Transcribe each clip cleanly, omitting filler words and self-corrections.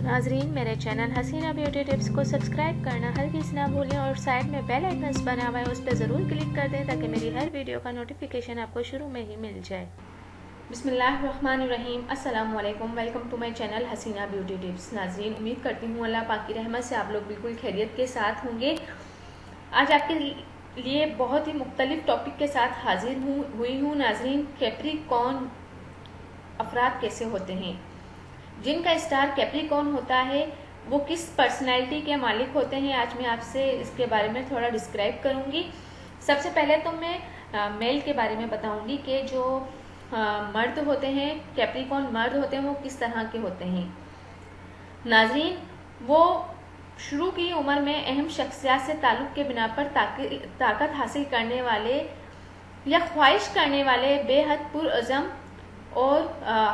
नाजरीन, मेरे channel Hasina beauty tips को सब्सक्राइब करना हरगिज़ ना भूलें और साइड में बेल आइकन्स बना हुआ है उस पर ज़रूर क्लिक कर दें ताकि मेरी हर वीडियो का नोटिफिकेशन आपको शुरू में ही मिल जाए। बिस्मिल्लाहिर्रहमानिर्रहीम, अस्सलाम वालेकुम, welcome to my channel Hasina beauty tips. नाजरीन, उम्मीद करती हूँ अल्लाह पाक की रहमत से आप लोग बिल्कुल खैरियत के साथ होंगे। आज आपके लिए बहुत ही मुख्तलिफ टॉपिक के साथ हाजिर हुई हूँ। नाजरीन, कैप्रिकॉर्न अफराद कैसे होते हैं? जिनका स्टार कैप्रिकॉर्न होता है वो किस पर्सनैलिटी के मालिक होते हैं, आज मैं आपसे इसके बारे में थोड़ा डिस्क्राइब करूंगी। सबसे पहले तो मैं मेल के बारे में बताऊंगी कि जो मर्द होते हैं, कैप्रिकॉर्न मर्द होते हैं, वो किस तरह के होते हैं। नाजरीन, वो शुरू की उम्र में अहम शख्सियत से ताल्लुक़ के बिना पर ताकत हासिल करने वाले या ख्वाहिश करने वाले बेहद पुरअज़म और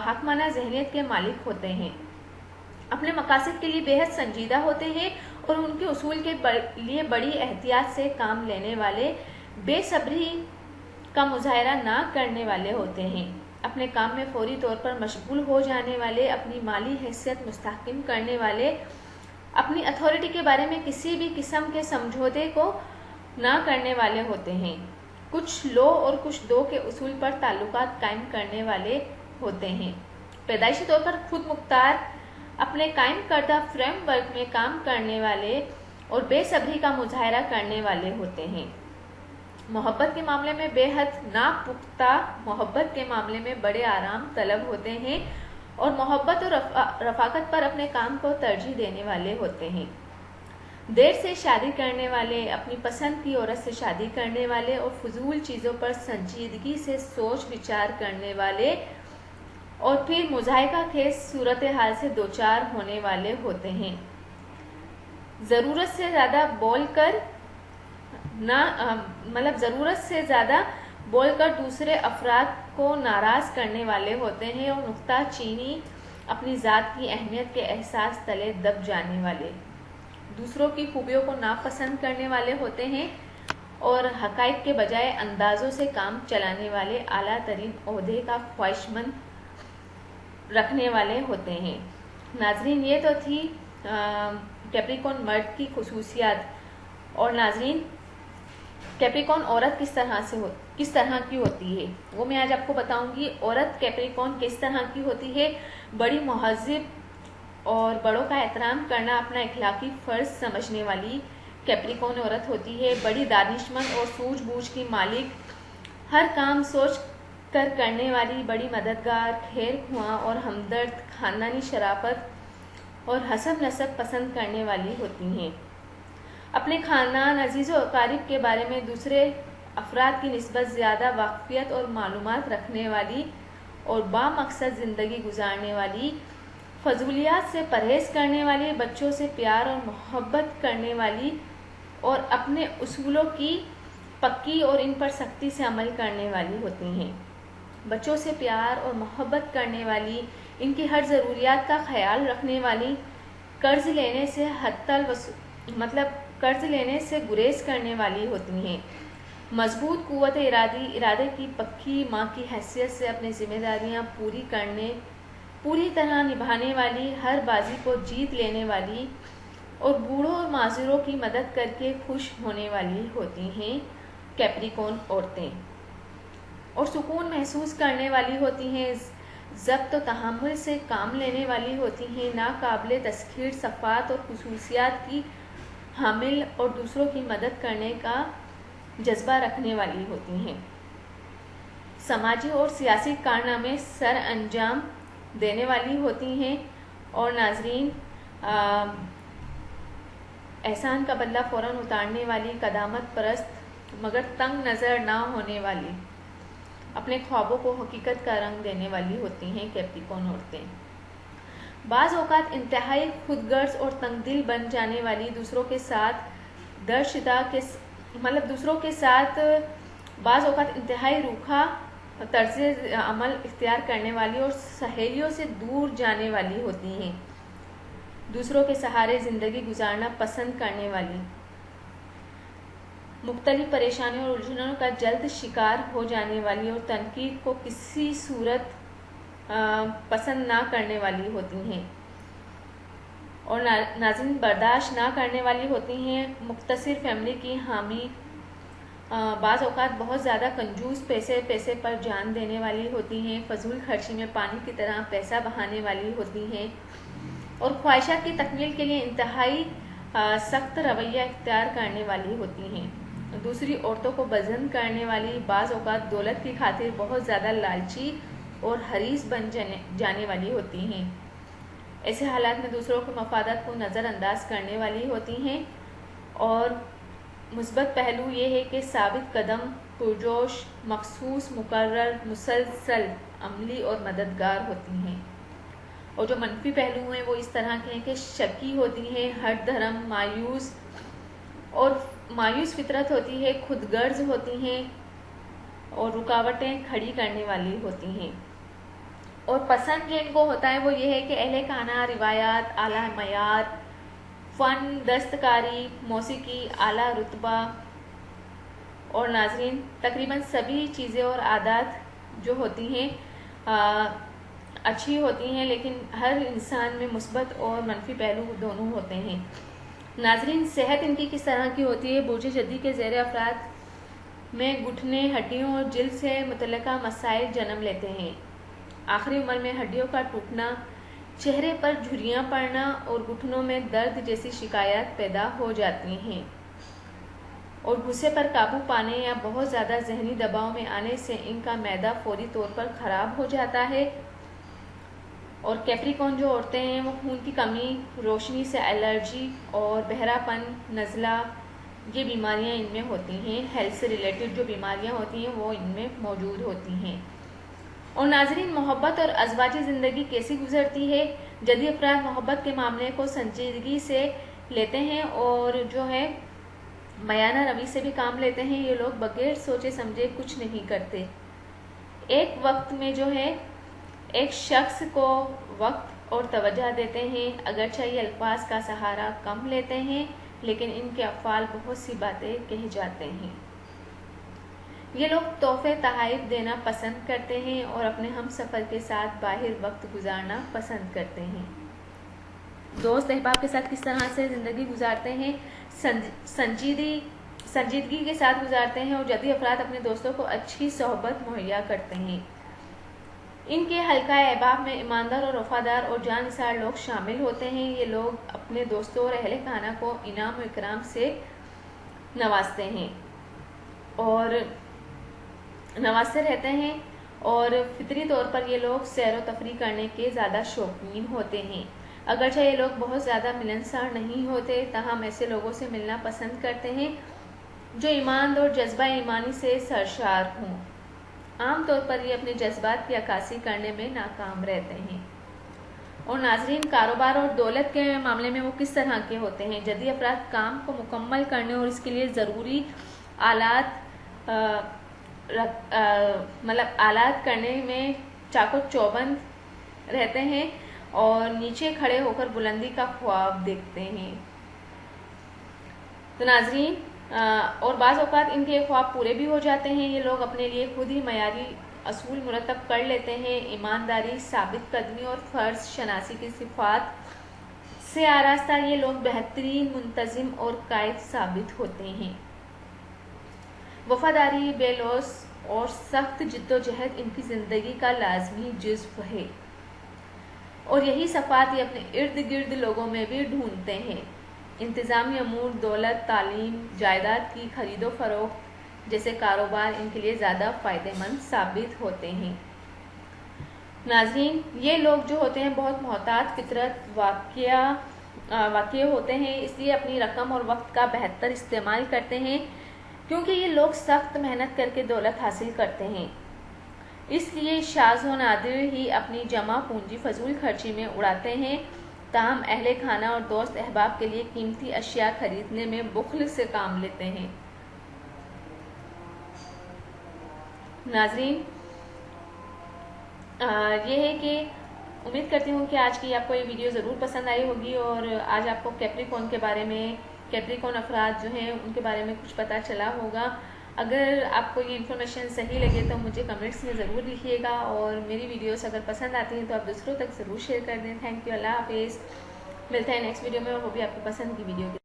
हाकमाना ज़हनियत के मालिक होते हैं। अपने मकासद के लिए बेहद संजीदा होते हैं और उनके उसूल के लिए बड़ी एहतियात से काम लेने वाले, बेसब्री का मुजाहरा ना करने वाले होते हैं। अपने काम में फौरी तौर पर मशगूल हो जाने वाले, अपनी माली हैसियत मुस्तहकम करने वाले, अपनी अथॉरिटी के बारे में किसी भी किस्म के समझौते को ना करने वाले होते हैं। कुछ लो और कुछ दो के उसूल पर ताल्लुकात कायम करने वाले होते हैं। पैदाइशी तौर पर खुद मुख्तार, अपने कायम करदा फ्रेमवर्क में काम करने वाले और बेसब्री का मुजाहरा करने वाले होते हैं। मोहब्बत के मामले में बेहद नापुख्ता, मोहब्बत के मामले में बड़े आराम तलब होते हैं और मोहब्बत और रफाकत पर अपने काम को तरजीह देने वाले होते हैं। देर से शादी करने वाले, अपनी पसंद की औरत से शादी करने वाले और फजूल चीज़ों पर संजीदगी से सोच विचार करने वाले और फिर मुज़ाहिका खेज सूरत हाल से दो चार होने वाले होते हैं। ज़रूरत से ज़्यादा बोलकर ज़रूरत से ज़्यादा बोलकर दूसरे अफराद को नाराज़ करने वाले होते हैं और नुक्ता चीनी, अपनी ज़ात की अहमियत के एहसास तले दब जाने वाले, दूसरों की खूबियों को नापसंद करने वाले होते हैं और हकाइक के बजाय अंदाज़ों से काम चलाने वाले, आला तरीन ओहदे का ख्वाहिशमंद रखने वाले होते हैं। नाजरीन, ये तो थी कैप्रिकॉर्न मर्द की खुसूसियात। और नाजरीन, कैप्रिकॉर्न औरत किस तरह की होती है वो मैं आज आपको बताऊंगी। औरत कैप्रिकॉर्न किस तरह की होती है? बड़ी मुहज़्ज़िब और बड़ों का एहतराम करना अपना इखलाकी फ़र्ज समझने वाली कैप्रिकॉर्न औरत होती है। बड़ी दानिशमंद और सूझबूझ की मालिक, हर काम सोच कर करने वाली, बड़ी मददगार, खैर ख्वाह और हमदर्द, ख़ानदानी शराफत और हसब नसब पसंद करने वाली होती हैं। अपने ख़ानदान, अजीज़ और अकारिब के बारे में दूसरे अफराद की निस्बत ज़्यादा वाक़फ़ियत और मालूमात रखने वाली और बामकसद ज़िंदगी गुजारने वाली, फजूलियात से परहेज़ करने वाली, बच्चों से प्यार और मोहब्बत करने वाली और अपने उसूलों की पक्की और इन पर सख्ती से अमल करने वाली होती हैं। बच्चों से प्यार और मोहब्बत करने वाली, इनकी हर ज़रूरियात का ख्याल रखने वाली, कर्ज़ लेने से गुरेज करने वाली होती हैं। मजबूत कुव्वत इरादे की पक्की माँ की हैसियत से अपनी जिम्मेदारियाँ पूरी तरह निभाने वाली, हर बाजी को जीत लेने वाली और बूढ़ों और माजूरों की मदद करके खुश होने वाली होती हैं कैप्रिकॉर्न औरतें। और सुकून महसूस करने वाली होती हैं, ज़ब्त और तहम्मुल से काम लेने वाली होती हैं, नाकाबिल तस्खीर सफ़ात और खुसूसियात की हामिल और दूसरों की मदद करने का जज्बा रखने वाली होती हैं। समाजी और सियासी कारनामे सर अंजाम देने वाली होती हैं। और नाजरीन, एहसान का बदला फ़ौरन उतारने वाली, कदामत परस्त मगर तंग नज़र ना होने वाली, अपने ख्वाबों को हकीकत का रंग देने वाली होती हैं कैप्रिकॉर्न औरतें। बाज़ औक़ात इंतहाई खुदगर्ज़ और तंगदिल बन जाने वाली, दूसरों के साथ बाज़ औक़ात इंतहाई रूखा तर्ज़ अमल इख्तियार करने वाली और सहेलियों से दूर जाने वाली होती हैं। दूसरों के सहारे ज़िंदगी गुजारना पसंद करने वाली, मुख्तलिफ परेशानियों और उलझनों का जल्द शिकार हो जाने वाली और तनकीद को किसी सूरत पसंद ना करने वाली होती हैं। اور ناظرین برداشت نہ کرنے والی ہوتی ہیں، مختصر فیملی کی حامی، بعض اوقات بہت زیادہ کنجوس، پیسے پر جان دینے والی ہوتی ہیں، فضول خرچی میں پانی کی طرح پیسہ بہانے والی ہوتی ہیں، اور خواہشات کی تکمیل کے لیے انتہائی سخت رویہ اختیار کرنے والی ہوتی ہیں، دوسری عورتوں کو پسند کرنے والی، بعض اوقات دولت کی خاطر بہت زیادہ لالچی اور حریص بن جانے والی ہوتی ہیں، ایسے حالات میں دوسروں کے مفادات کو نظر انداز کرنے والی ہوتی ہیں، اور مثبت پہلو یہ ہے کہ ثابت قدم، پرجوش، مخصوص، مقرر، مسلسل، عملی اور مددگار ہوتی ہیں، اور جو منفی پہلو ہیں وہ اس طرح کے ہیں کہ شکی ہوتی ہیں، ہٹ دھرم، مایوس فطرت ہوتی ہے، خود غرض ہوتی ہیں اور رکاوٹیں کھڑی کرنے والی ہوتی ہیں، اور پسند جو ان کو ہوتا ہے وہ یہ ہے کہ اہل خانہ، روایات، اعلیٰ معیار، فن، دستکاری، موسیقی، اعلیٰ رتبہ، اور ناظرین تقریباً سبھی چیزیں اور عادات جو ہوتی ہیں اچھی ہوتی ہیں، لیکن ہر انسان میں مثبت اور منفی پہلو دونوں ہوتے ہیں۔ ناظرین صحت ان کی کس طرح کی ہوتی ہے؟ برج جدی کے زیر افراد میں گھٹنے، ہڈیوں اور جلد سے متعلقہ مسائل جنم لیتے ہیں، آخری عمر میں ہڈیوں کا ٹوٹنا، چہرے پر جھریاں پڑنا اور گھٹنوں میں درد جیسی شکایات پیدا ہو جاتی ہیں، اور غصے پر قابو پانے یا بہت زیادہ ذہنی دباؤ میں آنے سے ان کا معدہ فوری طور پر خراب ہو جاتا ہے، اور کیپریکون جو عورتیں ہیں وہ خون کی کمی، روشنی سے الرجی اور بہرا پن، نزلہ، یہ بیماریاں ان میں ہوتی ہیں، ہیلتھ سے ریلیٹڈ جو بیماریاں ہوتی ہیں وہ ان میں موجود ہوتی ہیں۔ اور ناظرین محبت اور ازواجی زندگی کیسی گزرتی ہے؟ جدید افراد محبت کے معاملے کو سنجیدگی سے لیتے ہیں اور جو ہے میانہ روی سے بھی کام لیتے ہیں، یہ لوگ بغیر سوچے سمجھے کچھ نہیں کرتے، ایک وقت میں جو ہے ایک شخص کو وقت اور توجہ دیتے ہیں، اگرچہ یہ الفاظ کا سہارا کم لیتے ہیں لیکن ان کے افعال بہت سی باتیں کہہ جاتے ہیں، یہ لوگ تحفے تحائف دینا پسند کرتے ہیں اور اپنے ہم سفر کے ساتھ باہر وقت گزارنا پسند کرتے ہیں، دوست احباب کے ساتھ کس طرح سے زندگی گزارتے ہیں؟ سنجیدگی کے ساتھ گزارتے ہیں، اور جدید افراد اپنے دوستوں کو اچھی صحبت مہیا کرتے ہیں، ان کے حلقہ احباب میں ایماندار اور وفادار اور جانثار لوگ شامل ہوتے ہیں، یہ لوگ اپنے دوستوں اور اہل خانہ کو انعام و اکرام سے نوازتے ہیں اور نوازتے رہتے ہیں، اور فطری طور پر یہ لوگ سیر و تفریح کرنے کے زیادہ شوقین ہوتے ہیں، اگرچہ یہ لوگ بہت زیادہ ملنسار نہیں ہوتے تاہم ایسے لوگوں سے ملنا پسند کرتے ہیں جو ایمان اور جذبہ ایمانی سے سرشار ہوں، عام طور پر یہ اپنے جذبات کی عکاسی کرنے میں ناکام رہتے ہیں، اور ناظرین کاروبار اور دولت کے معاملے میں وہ کس طرح کے ہوتے ہیں؟ جدید افراد کام کو مکمل کرنے اور اس کے لیے ضروری آلات کرنے میں چاقو چوبند رہتے ہیں اور نیچے کھڑے ہو کر بلندی کا خواب دیکھتے ہیں، تو ناظرین اور بعض اوقات ان کے خواب پورے بھی ہو جاتے ہیں، یہ لوگ اپنے لیے خود ہی معیاری اصول مرتب کر لیتے ہیں، ایمانداری، ثابت قدمی اور فرض شناسی کی صفات سے آراستہ یہ لوگ بہترین منتظم اور قائد ثابت ہوتے ہیں، وفاداری، بے لوث اور سخت جد و جہد ان کی زندگی کا لازمی جزو ہے، اور یہی صفات یہ اپنے ارد گرد لوگوں میں بھی ڈھونڈتے ہیں، انتظامی امور، دولت، تعلیم، جائیداد کی خرید و فروخت جیسے کاروبار ان کے لیے زیادہ فائدہ مند ثابت ہوتے ہیں، ناظرین یہ لوگ جو ہوتے ہیں بہت محتاط فطرت واقع ہوتے ہیں، اس لیے اپنی رقم اور وقت کا بہتر استعمال کرتے ہیں، کیونکہ یہ لوگ سخت محنت کر کے دولت حاصل کرتے ہیں، اس لیے شاذ و نادر ہی اپنی جمع پونجی فضول خرچی میں اڑاتے ہیں، تاہم اہل خانہ اور دوست احباب کے لیے قیمتی اشیاء خریدنے میں بخل سے کام لیتے ہیں، ناظرین یہ ہے کہ امید کرتی ہوں کہ آج کی آپ کو یہ ویڈیو ضرور پسند آئی ہوگی، اور آج آپ کو کیپریکون کے بارے میں، کیپریکون افراد جو ہیں ان کے بارے میں کچھ پتہ چلا ہوگا، اگر آپ کو یہ انفارمیشن صحیح لگے تو مجھے کمنٹس میں ضرور لکھیے گا، اور میری ویڈیوز اگر پسند آتی ہیں تو آپ دوسروں تک ضرور شیئر کر دیں۔ تھینک یو، اللہ حافظ۔ मिलते हैं नेक्स्ट वीडियो में, और वो भी आपकी पसंद की वीडियो के